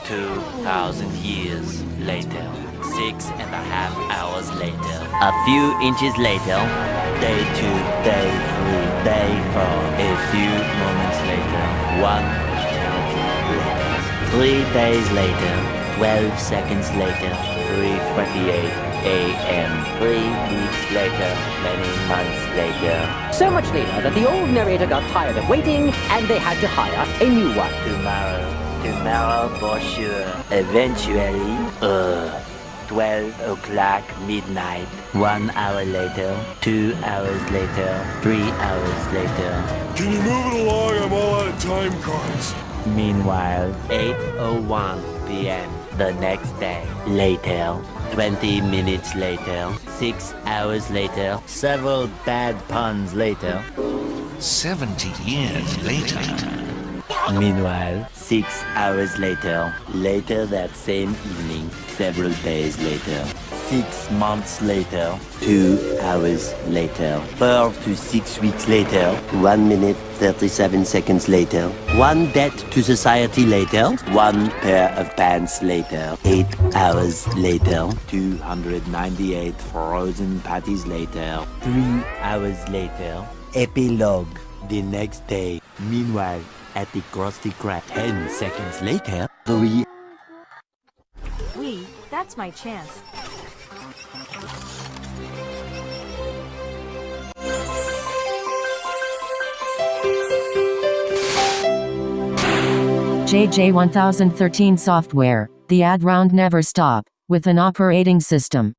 2,000 years later. 6.5 hours later. A few inches later. Day 2, day 3, day 4. A few moments later. 1 eternity later. 3 days later. 12 seconds later. 3:28 a.m. 3 weeks later. Many months later. So much later that the old narrator got tired of waiting and they had to hire a new one. Tomorrow for sure. Eventually, 12 o'clock midnight. 1 hour later, 2 hours later, 3 hours later. Can you move it along? I'm all out of time cards. Meanwhile, 8:01 p.m. the next day. Later, 20 minutes later, 6 hours later, several bad puns later. 70 years later. Meanwhile, 6 hours later, later that same evening, several days later, 6 months later, 2 hours later, 4 to 6 weeks later, 1 minute, 37 seconds later, 1 debt to society later, 1 pair of pants later, 8 hours later, 298 frozen patties later, 3 hours later, epilogue the next day. Meanwhile, at the Krusty Krab, 10 seconds later, 3. That's my chance. JJ1013 software, the ad round never stop, with an operating system.